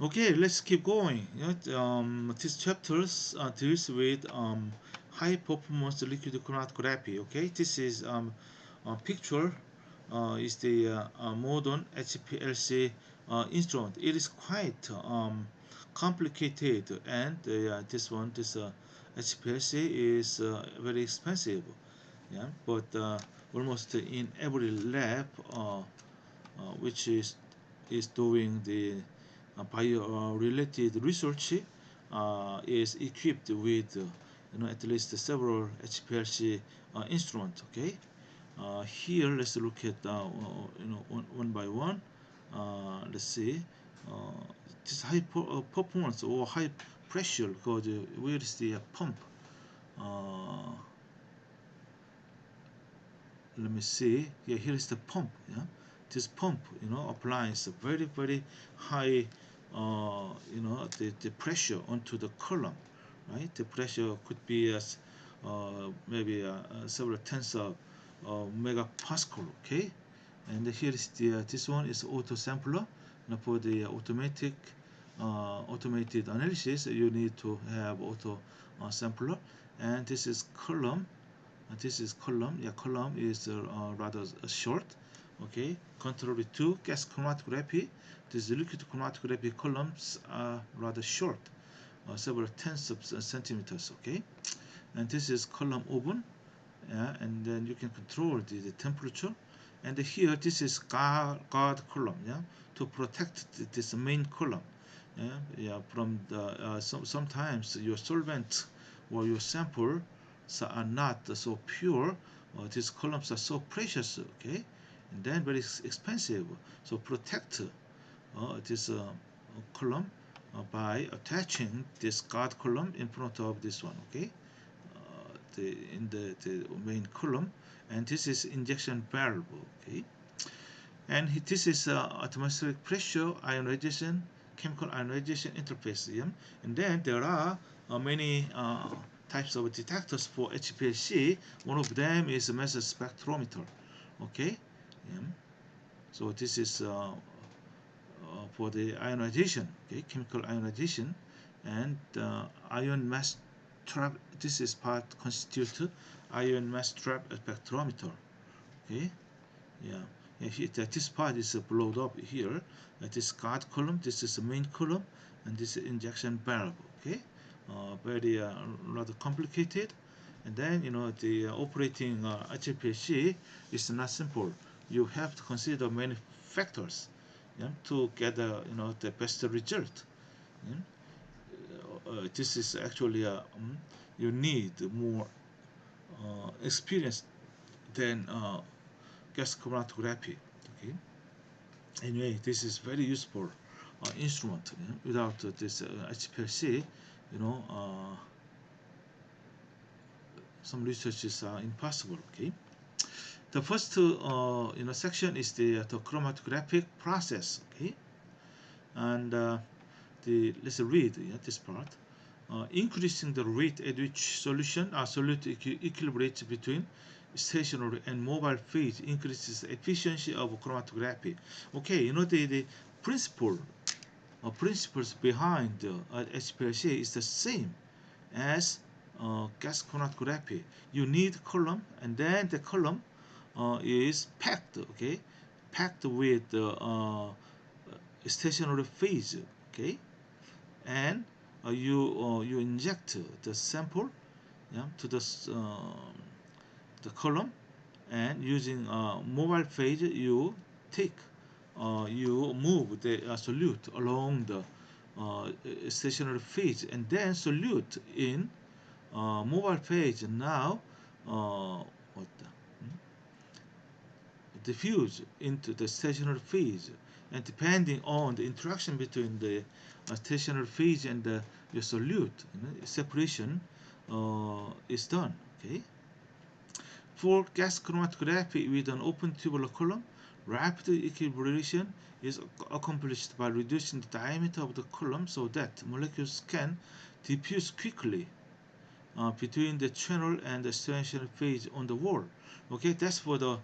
Okay, let's keep going. This chapter deals with high performance liquid chromatography. Okay, this is a picture is the modern HPLC instrument. It is quite complicated, and this HPLC is very expensive. Yeah, but almost in every lab which is doing the bio-related research is equipped with at least several HPLC instruments. Okay, here let's look at one by one. Let's see. Uh, this high performance or high pressure because where is the pump? Uh, Let me see. Yeah, here is the pump. Yeah, this pump applies a very high the pressure onto the column, right? The pressure could be as maybe several tens of megapascal. Okay, and here is the this one is auto sampler. Now for the automated analysis you need to have auto sampler, and this is column. Yeah, column is rather short. Okay, contrary to gas chromatography, these liquid chromatography columns are rather short, several tens of centimeters. Okay, and this is column oven. Yeah, and then you can control the temperature. And here, this is guard column. Yeah, to protect this main column. Yeah, yeah. From the sometimes your solvent or your sample are not so pure. These columns are so precious. Okay, and then very expensive. So protect this column by attaching this guard column in front of this one. Okay, in the main column, and this is injection valve. Okay, and this is atmospheric pressure ionization, chemical ionization interface. Yeah? And then there are many types of detectors for HPLC. One of them is a mass spectrometer. Okay, yeah. So this is for the ionization, okay, chemical ionization, and ion mass trap. This is part constitute ion mass trap spectrometer. Okay, yeah. This part is blown up here. This guard column, this is the main column, and this is injection valve. Okay, very rather complicated. And then the operating HPLC is not simple. You have to consider many factors, yeah, to get the best result. Yeah. This is actually you need more experience than gas chromatography. Okay. Anyway, this is very useful instrument. Yeah. Without this HPLC, you know, some researches are impossible. Okay. The first section is the chromatographic process. Okay, and the let's read this part. Increasing the rate at which solute equilibrates between stationary and mobile phase increases efficiency of chromatography. Okay, the principle principles behind HPLC is the same as gas chromatography. You need column, and then the column is packed. Okay, packed with stationary phase. Okay, and you inject the sample, yeah, to the column, and using mobile phase you take you move the solute along the stationary phase, and then solute in mobile phase now what the, diffuse into the stationary phase, and depending on the interaction between the stationary phase and the your solute, separation is done. Okay. For gas chromatography with an open tubular column, rapid equilibration is accomplished by reducing the diameter of the column so that molecules can diffuse quickly between the channel and the stationary phase on the wall. Okay, that's for the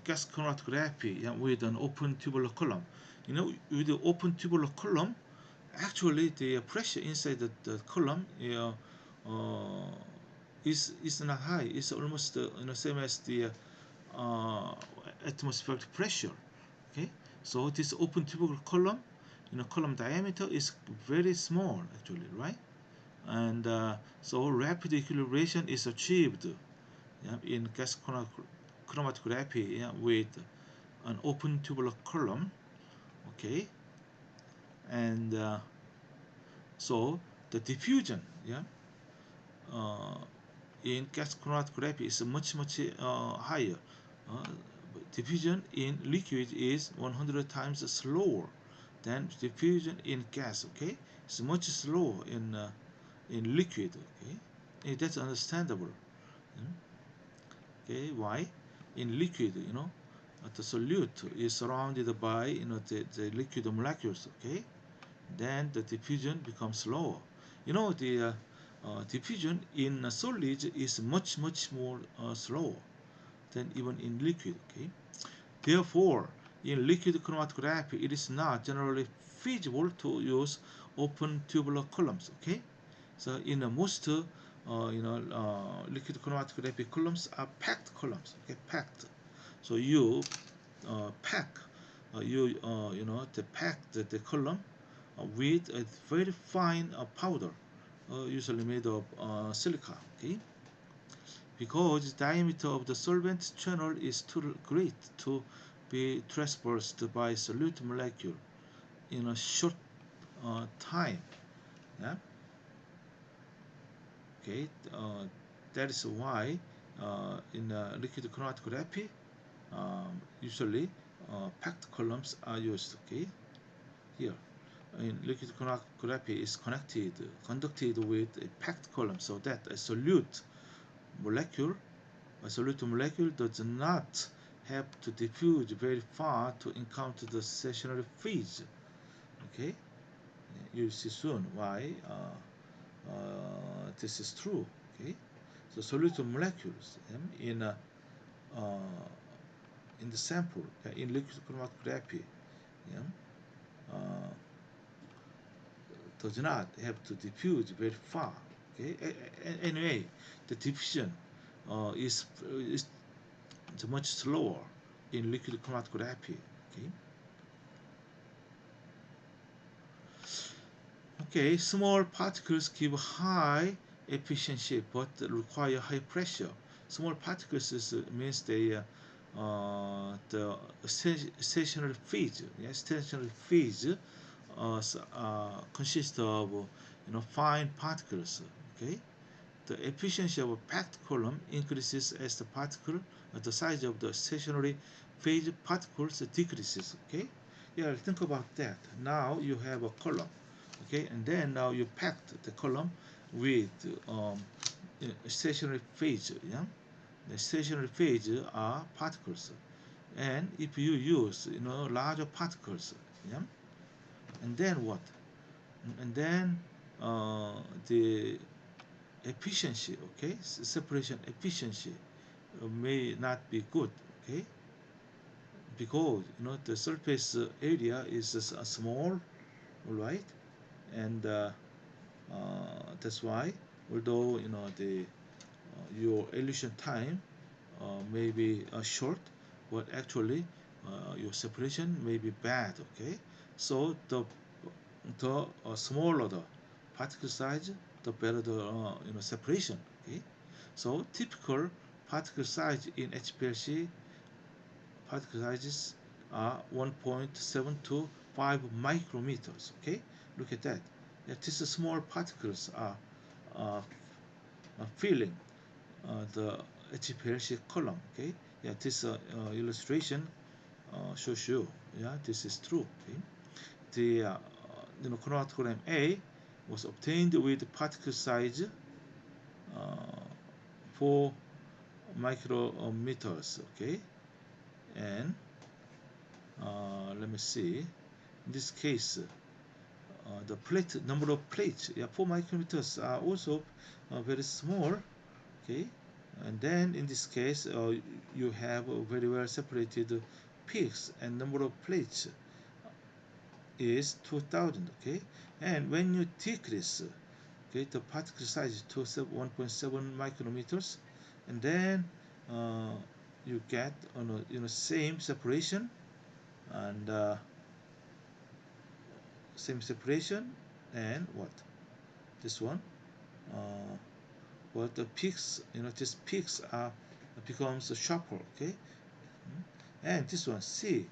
gas chromatography, yeah, with an open tubular column. with the open tubular column, actually the pressure inside the column uh, is not high. It's almost same as the uh, atmospheric pressure. Okay, so this open tubular column, column diameter is very small actually, right? And so rapid equilibration is achieved, yeah, in gas chromatography, yeah, with an open tubular column. Okay, and so the diffusion, yeah, uh, in gas chromatography is much higher. Uh, diffusion in liquid is 100 times slower than diffusion in gas. Okay, it's much slower in liquid. Okay, that's understandable. Mm. Okay, why? In liquid, the solute is surrounded by the liquid molecules. Okay, then the diffusion becomes slower. The diffusion in solids is much more slower than even in liquid. Okay, therefore, in liquid chromatography, it is not generally feasible to use open tubular columns. Okay, so in most liquid chromatography columns are packed columns. Okay, packed. So you pack pack the column with a very fine powder, usually made of silica. Okay, because the diameter of the solvent channel is too great to be traversed by solute molecule in a short time. Yeah. Okay. That is why in liquid chromatography, usually packed columns are used. Okay. Here, in liquid chromatography is conducted with a packed column, so that molecule a solute molecule does not have to diffuse very far to encounter the stationary phase. Okay, you'll see soon why this is true. Okay, so solute molecules uh, in the sample in liquid chromatography, yeah, uh, does not have to diffuse very far. Okay, anyway, the diffusion is much slower in liquid chromatography. Okay. Okay, small particles give high efficiency but require high pressure. Small particles means the stationary phase. Yeah, stationary phase consists of fine particles. Okay, the efficiency of a packed column increases as the size of the stationary phase particles decreases. Okay, yeah, think about that. Now you have a column, okay, and then now you packed the column with stationary phase. Yeah, the stationary phase are particles, and if you use larger particles, yeah, and then what? And then the efficiency, okay, separation efficiency may not be good. Okay, because the surface area is small, all right, and that's why, although the your elution time may be short, but actually your separation may be bad. Okay, so the smaller the particle size, the better the separation. Okay, so typical particle size in HPLC particle sizes are 1.7 to 5 micrometers. Okay, look at that. Yeah, these small particles uh, are filling the HPLC column. Okay, yeah, this illustration shows you. Yeah, this is true. Okay, the chromatograph A was obtained with particle size 4 micrometers. Okay, and let me see. In this case, the plate number of plates, yeah, 4 micrometers are also very small. Okay, and then in this case, you have very well separated peaks and number of plates. is 2000. Okay, and when you decrease, okay, the particle size to 1.7 micrometers, and then uh, you get same separation, and same separation, and what this one, uh, what the peaks, these peaks are becomes sharper. Okay. And this one C,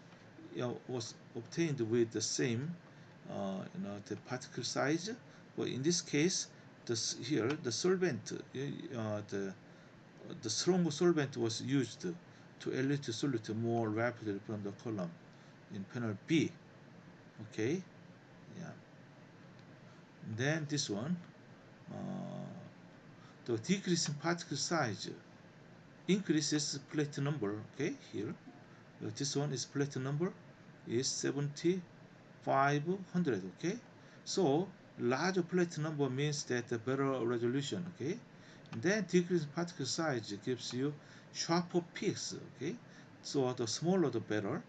was obtained with the same the particle size, but in this case here the solvent, the stronger solvent was used to elute solute more rapidly from the column in panel B. Okay, yeah. And then this one, uh, the decrease in particle size increases plate number. Okay, here this one is plate number is 7500. Okay, so larger plate number means that the better resolution. Okay, and then decrease particle size gives you sharper peaks. Okay, so the smaller the better,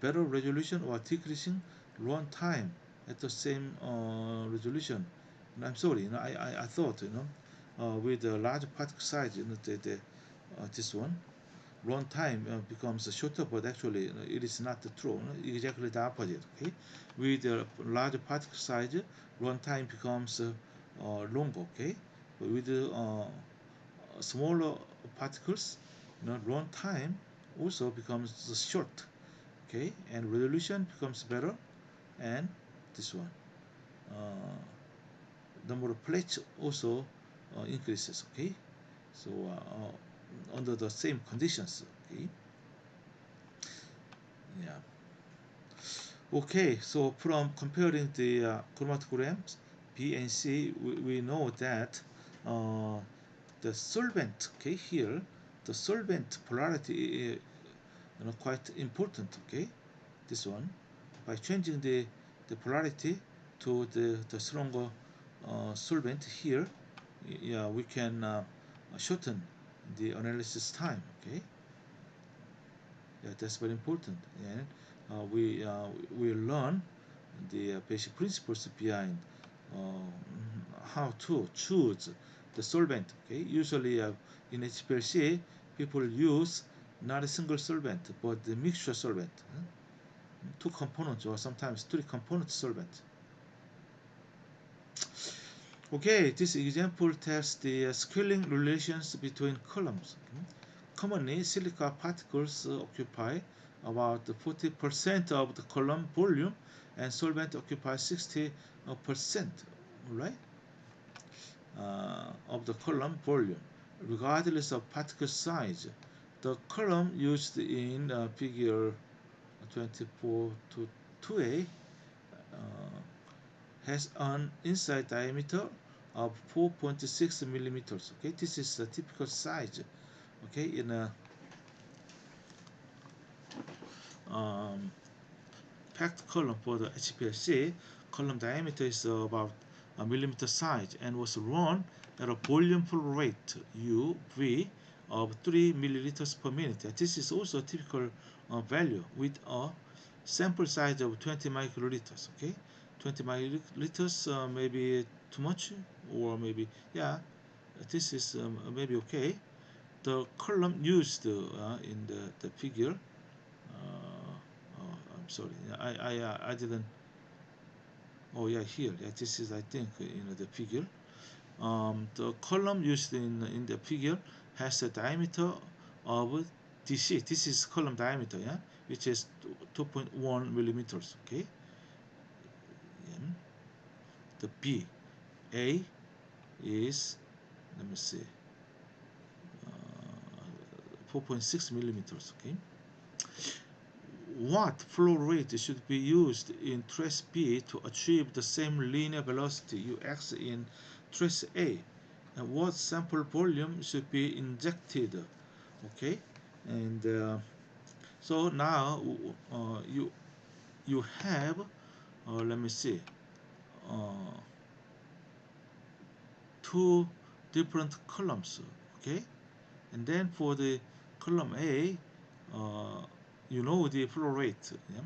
resolution, or decreasing run time at the same resolution. And I'm sorry, I thought with the large particle size, this one run time becomes shorter, but actually it is not true. Exactly the opposite. Okay, with a larger particle size, run time becomes longer. Okay, but with smaller particles, run time also becomes short. Okay, and resolution becomes better, and this one, uh, number of plates also increases. Okay, so under the same conditions. Okay, yeah. Okay, so from comparing the chromatograms B and C, we know that uh, the solvent, okay, here the solvent polarity quite important. Okay, this one, by changing the polarity to the stronger solvent here, yeah, we can shorten the analysis time. Okay, yeah, that's very important, and we learn the basic principles behind how to choose the solvent. Okay, usually in HPLC people use not a single solvent but the mixture solvent, two components or sometimes three component solvent. Okay, this example tells the scaling relations between columns. Commonly, silica particles occupy about 40% of the column volume, and solvent occupies 60%, right, of the column volume, regardless of particle size. The column used in figure 24 to 2a has an inside diameter of 4.6 millimeters. Okay, this is the typical size. Okay, in a um, packed column for the HPLC, column diameter is about a millimeter size and was run at a volume flow rate UV of 3 milliliters per minute. This is also a typical value with a sample size of 20 microliters. Okay, 20 microliters may be too much, or maybe, yeah, this is maybe okay. The column used in the figure, I'm sorry, I didn't. Oh yeah, here. Yeah, this is, I think, the figure. The column used in the figure has a diameter of DC. This is column diameter, yeah, which is 2.1 millimeters. Okay. And the B, A is, let me see, 4.6 millimeters. Okay. What flow rate should be used in trace B to achieve the same linear velocity Ux in trace A? And what sample volume should be injected? Okay, and so now you have, let me see, uh, two different columns. Okay, and then for the column A, uh, you know the flow rate. Yeah?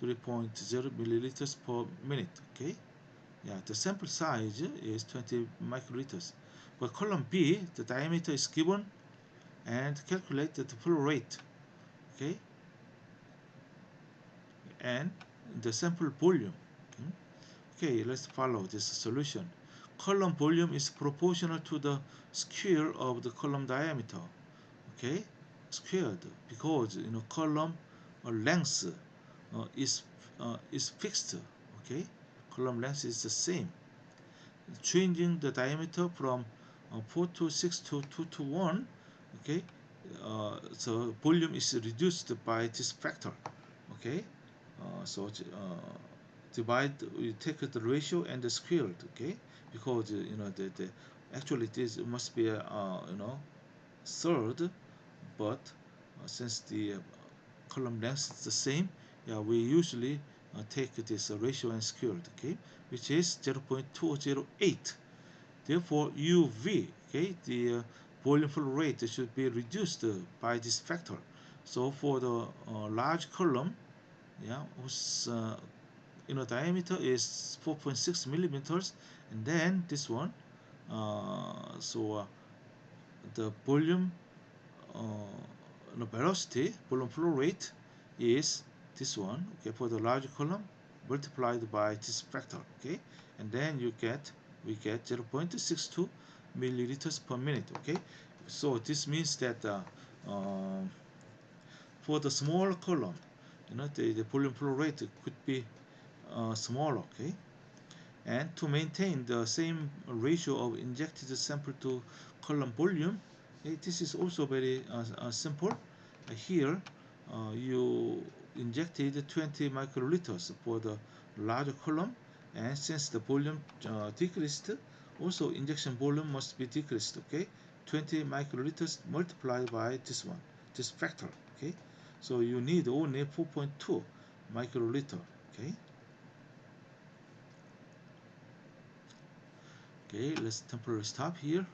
3.0 milliliters per minute. Okay, yeah, the sample size is 20 microliters. For column B, the diameter is given and calculate the flow rate. Okay, and the sample volume. Okay, okay, let's follow this solution. Column volume is proportional to the square of the column diameter. Okay, squared, because column length is fixed. Okay, column length is the same. Changing the diameter from 4 to 6 to 2 to 1. Okay, so volume is reduced by this factor. Okay, so divide, we take the ratio and the squared. Okay, because the actually this must be a third, but since the column length is the same, yeah, we usually take this ratio and squared. Okay, which is 0.208. Therefore, UV, okay, the volume flow rate should be reduced by this factor. So for the large column, yeah, whose diameter is 4.6 millimeters, and then this one, so the volume velocity, volume flow rate is this one. Okay, for the large column multiplied by this factor. Okay, and then we get 0.62 milliliters per minute. Okay, so this means that for the small column, the volume flow rate could be smaller. Okay, and to maintain the same ratio of injected sample to column volume, this is also very simple. Here you injected 20 microliters for the large column, and since the volume decreased, also injection volume must be decreased. Okay, 20 microliters multiplied by this factor. Okay, so you need only 4.2 microliter. Okay. Okay, let's temporarily stop here.